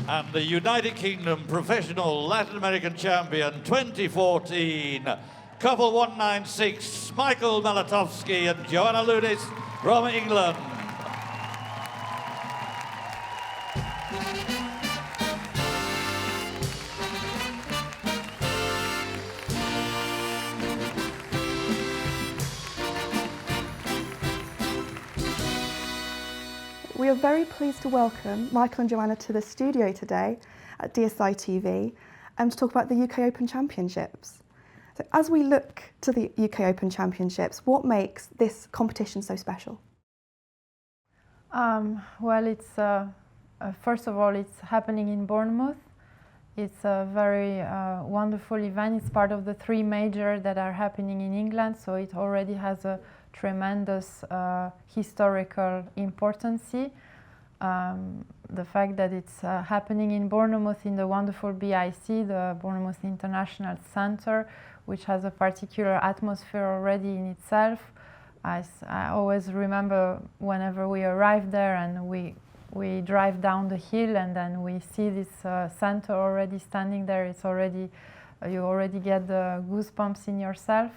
and the United Kingdom Professional Latin American Champion 2014, couple 196, Michael Malatovsky and Joanna Lunis from England. We are very pleased to welcome Michael and Joanna to the studio today at DSI TV to talk about the UK Open Championships. So as we look to the UK Open Championships, what makes this competition so special? Well, it's first of all, it's happening in Bournemouth. It's a very wonderful event. It's part of the three majors that are happening in England, so it already has a tremendous historical importance. The fact that it's happening in Bournemouth in the wonderful BIC, the Bournemouth International Centre, which has a particular atmosphere already in itself. I always remember whenever we arrive there and we drive down the hill and then we see this centre already standing there. It's already, you already get the goosebumps in yourself.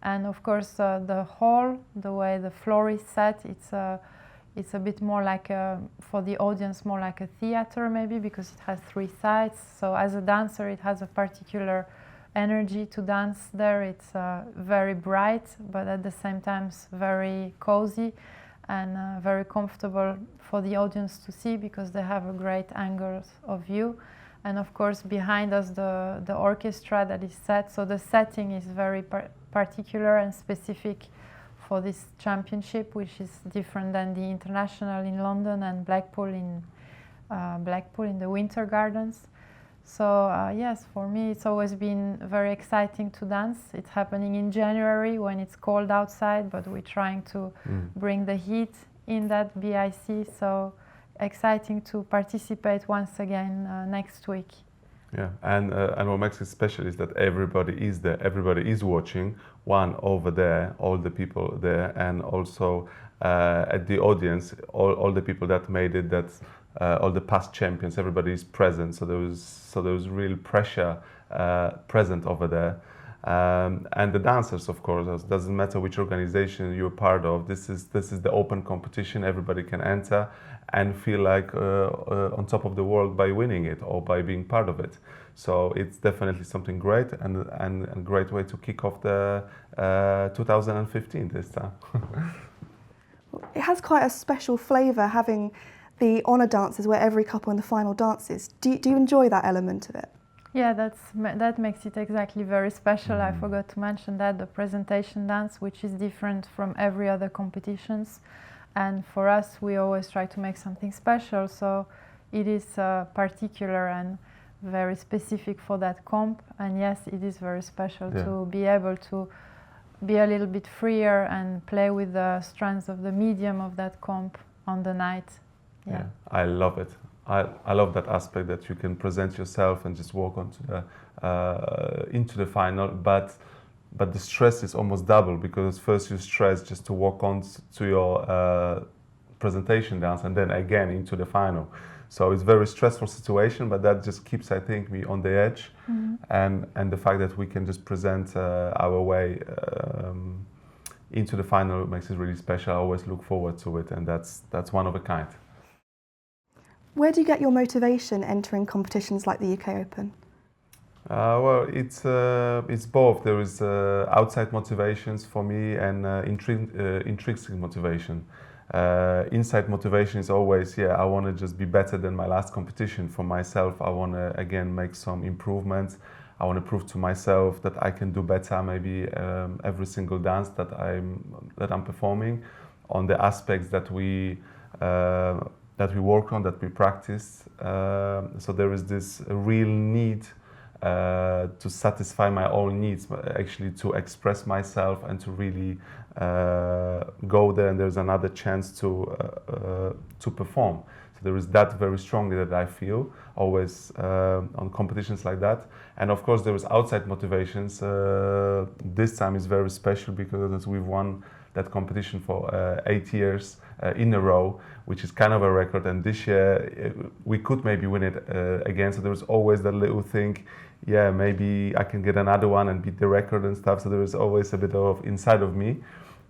And of course, the hall, the way the floor is set, it's a bit more like for the audience, more like a theater maybe, because it has three sides. So as a dancer, it has a particular energy to dance there. It's very bright, but at the same time very cozy and very comfortable for the audience to see, because they have a great angles of view. And of course, behind us, the orchestra that is set. So the setting is very particular and specific for this championship, which is different than the international in London and Blackpool in the Winter Gardens. So yes, for me it's always been very exciting to dance. It's happening in January when it's cold outside, but we're trying to bring the heat in that BIC. So exciting to participate once again next week. Yeah, and what makes it special is that everybody is there, everybody is watching, one over there, all the people there, and also at the audience, all the people that made it, all the past champions, everybody is present, so there was real pressure present over there. And the dancers, of course, it doesn't matter which organization you're part of, this is the open competition, everybody can enter and feel like on top of the world by winning it or by being part of it. So it's definitely something great and a great way to kick off the 2015 this time. It has quite a special flavour having the honour dances where every couple in the final dances. Do you enjoy that element of it? Yeah, that makes it exactly very special. I forgot to mention that, the presentation dance, which is different from every other competitions. And for us, we always try to make something special. So it is particular and very specific for that comp. And yes, it is very special to be able to be a little bit freer and play with the strands of the medium of that comp on the night. Yeah, I love it. I love that aspect that you can present yourself and just walk onto into the final, but the stress is almost double, because first you stress just to walk on to your presentation dance and then again into the final. So it's a very stressful situation, but that just keeps, I think, me on the edge. And the fact that we can just present our way into the final makes it really special. I always look forward to it, and that's one of a kind. Where do you get your motivation entering competitions like the UK Open? Well, it's both. There is outside motivations for me and intrinsic motivation. Inside motivation is always, I want to just be better than my last competition. For myself, I want to again make some improvements. I want to prove to myself that I can do better maybe every single dance that I'm performing, on the aspects that we work on, that we practice. So there is this real need to satisfy my own needs, actually to express myself and to really go there, and there's another chance to perform. So there is that very strongly that I feel always on competitions like that. And of course there is outside motivations. This time is very special because we've won that competition for 8 years in a row, which is kind of a record. And this year we could maybe win it again. So there was always that little thing, yeah, maybe I can get another one and beat the record and stuff. So there was always a bit of inside of me.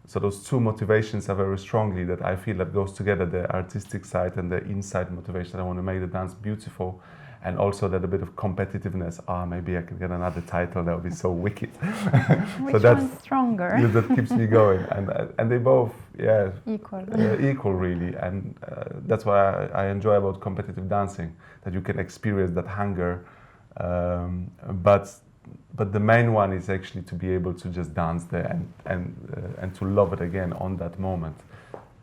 So those two motivations are very strongly that I feel that goes together, the artistic side and the inside motivation. I want to make the dance beautiful. And also that a bit of competitiveness. Maybe I can get another title. That would be so wicked. Which so that's one's stronger? That keeps me going. And they both, yeah, Equal. Equal really. And that's what I enjoy about competitive dancing, that you can experience that hunger. But the main one is actually to be able to just dance there and to love it again on that moment.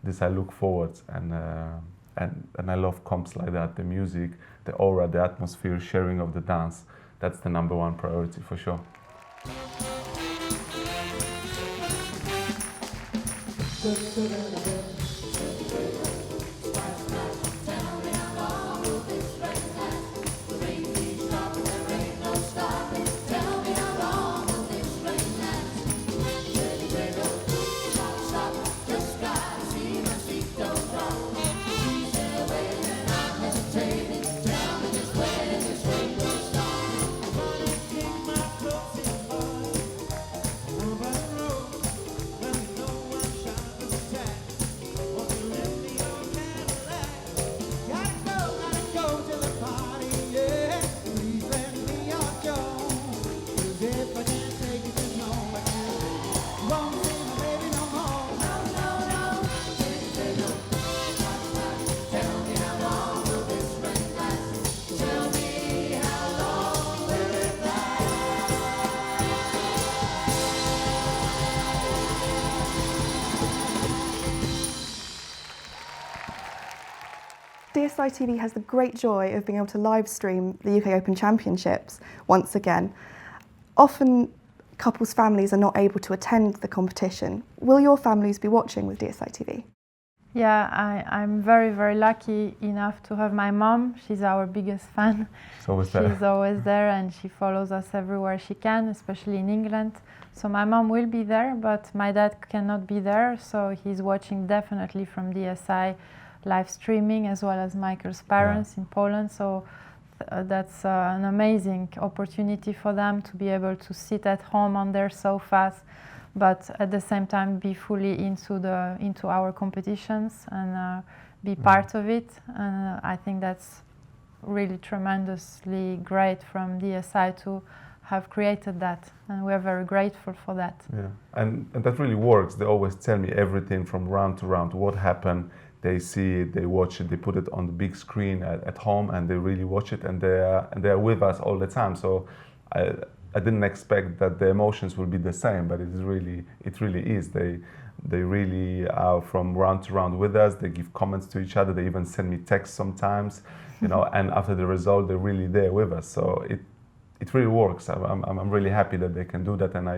This I look forward and I love comps like that, the music, the aura, the atmosphere, sharing of the dance. That's the number one priority for sure. DSI TV has the great joy of being able to live stream the UK Open Championships once again. Often couples' families are not able to attend the competition. Will your families be watching with DSI TV? Yeah, I'm very, very lucky enough to have my mom. She's our biggest fan. She's always there. She's always there and she follows us everywhere she can, especially in England. So my mom will be there, but my dad cannot be there, so he's watching definitely from DSI live streaming, as well as Michael's parents in Poland. So that's an amazing opportunity for them to be able to sit at home on their sofas, but at the same time be fully into our competitions and be part of it. And I think that's really tremendously great from DSI to have created that, and we're very grateful for that. Yeah, and that really works. They always tell me everything from round to round, what happened. They see it, they watch it, they put it on the big screen at home, and they really watch it, and they are with us all the time. So I didn't expect that the emotions will be the same, but it really is. They really are from round to round with us. They give comments to each other. They even send me texts sometimes, you know. And after the result, they're really there with us. So it really works. I'm really happy that they can do that, and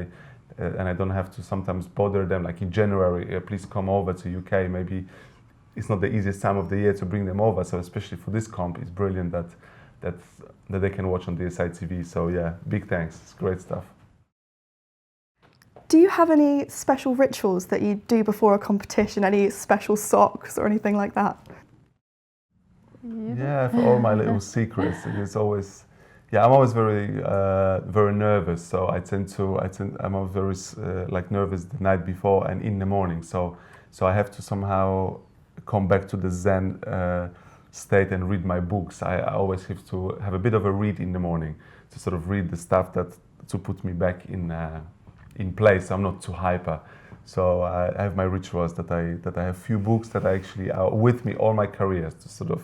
I don't have to sometimes bother them. Like in January, please come over to UK. Maybe it's not the easiest time of the year to bring them over. So especially for this comp, it's brilliant that they can watch on DSI TV. So yeah, big thanks. It's great stuff. Do you have any special rituals that you do before a competition? Any special socks or anything like that? Yeah, for all my little secrets. It's always. Yeah, I'm always very nervous, so I'm always very like nervous the night before and in the morning. So I have to somehow come back to the Zen state and read my books. I always have to have a bit of a read in the morning to sort of read the stuff to put me back in place. I'm not too hyper. So I have my rituals that I have few books that I actually are with me all my careers to sort of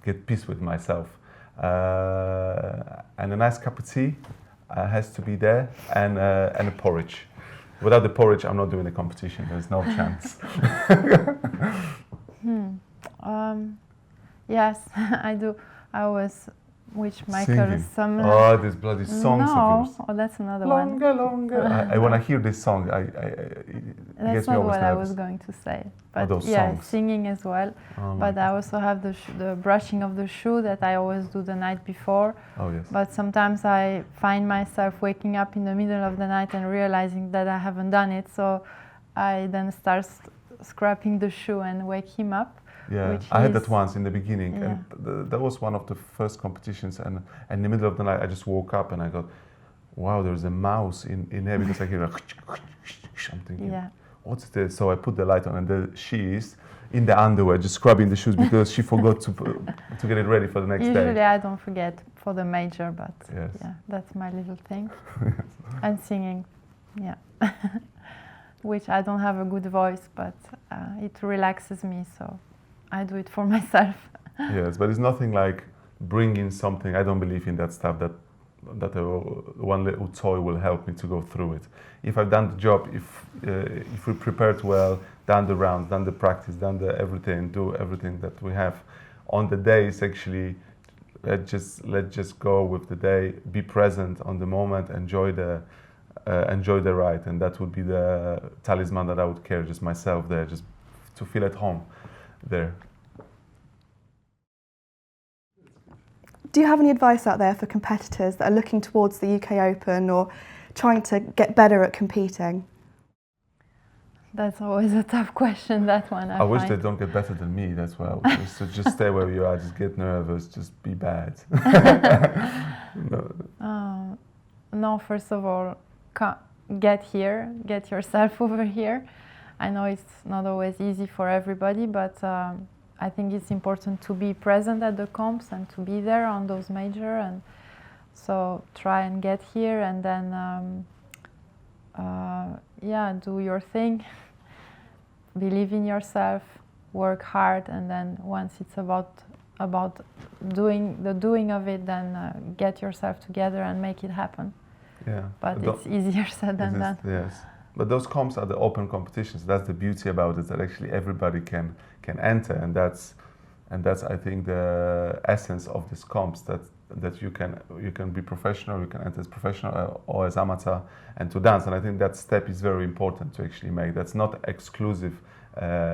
get peace with myself. And a nice cup of tea has to be there, and a porridge. Without the porridge, I'm not doing the competition. There's no chance. Yes, I do. I always which Michael Singing. Summer. Oh, these bloody songs of yours. Oh, that's another Longer, one. longer. I when I hear this song, it That's gets me not almost what I nervous. was going to say. Oh, But those yeah, songs. singing as well. Oh my But I God. also have the brushing of the shoe that I always do the night before. Oh yes. But sometimes I find myself waking up in the middle of the night and realizing that I haven't done it. So I then start scrapping the shoe and wake him up. Yeah, which I had that is- once in the beginning, Yeah. and that was one of the first competitions. And in the middle of the night, I just woke up and I got, wow, there's a mouse in here because I hear like, I'm thinking, Yeah. what's this? So I put the light on, and there she is in the underwear, just scrubbing the shoes because she forgot to get it ready for the next Usually day. I don't forget for the major, but Yes. yeah, that's my little thing. And singing, yeah. Which I don't have a good voice, but it relaxes me, so I do it for myself. Yes, but it's nothing like bringing something. I don't believe in that stuff. That one little toy will help me to go through it. If I've done the job, if we prepared well, done the rounds, done the practice, done the everything, do everything that we have on the day, is actually let's just go with the day, be present on the moment, enjoy the ride, and that would be the talisman that I would carry, just myself there, just to feel at home there. Do you have any advice out there for competitors that are looking towards the UK Open or trying to get better at competing? That's always a tough question, that one. I wish find. they don't get better than me. That's why I would say. So just stay where you are. Just get nervous. Just be bad. No. No, first of all, get here, get yourself over here. I know it's not always easy for everybody, but I think it's important to be present at the comps and to be there on those major, and so try and get here, and then yeah, do your thing, believe in yourself, work hard, and then once it's about doing of it, then get yourself together and make it happen. Yeah. But it's easier said than done. Yes. But those comps are the open competitions. That's the beauty about it, that actually everybody can enter, and that's I think the essence of these comps, that you can be professional, you can enter as professional or as amateur, and to dance. And I think that step is very important to actually make. That's not exclusive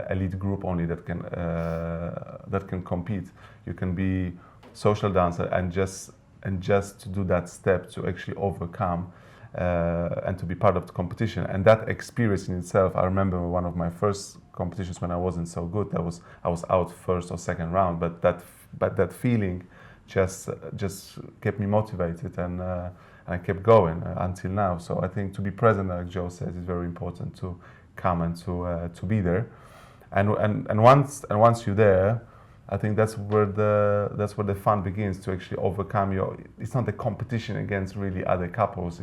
elite group only that can compete. You can be social dancer and just to do that step to actually overcome. And to be part of the competition, and that experience in itself. I remember one of my first competitions when I wasn't so good. I was out first or second round, but that feeling just kept me motivated, and I kept going until now. So I think to be present, like Joe says, is very important, to come and to be there, and once you're there, I think that's where the fun begins, to actually overcome it's not a competition against really other couples.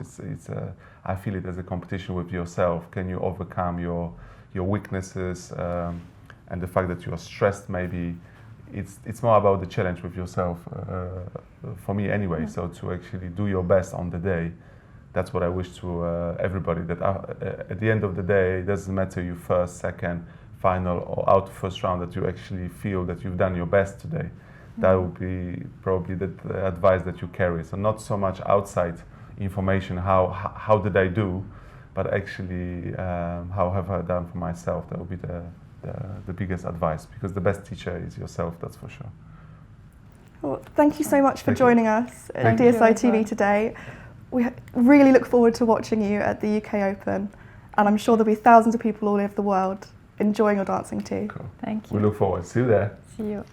I feel it as a competition with yourself. Can you overcome your weaknesses and the fact that you are stressed? Maybe it's more about the challenge with yourself. For me, anyway. Yeah. So to actually do your best on the day, that's what I wish to everybody. That at the end of the day, it doesn't matter you first, second, final or out first round, that you actually feel that you've done your best today. That would be probably the advice that you carry. So not so much outside information, how did I do, but actually how have I done for myself. That would be the biggest advice, because the best teacher is yourself, that's for sure. Well, thank you so much for joining us at Thank you. DSI TV today. We really look forward to watching you at the UK Open, and I'm sure there'll be thousands of people all over the world enjoying your dancing too. Cool. Thank you. We look forward. See you there. See you.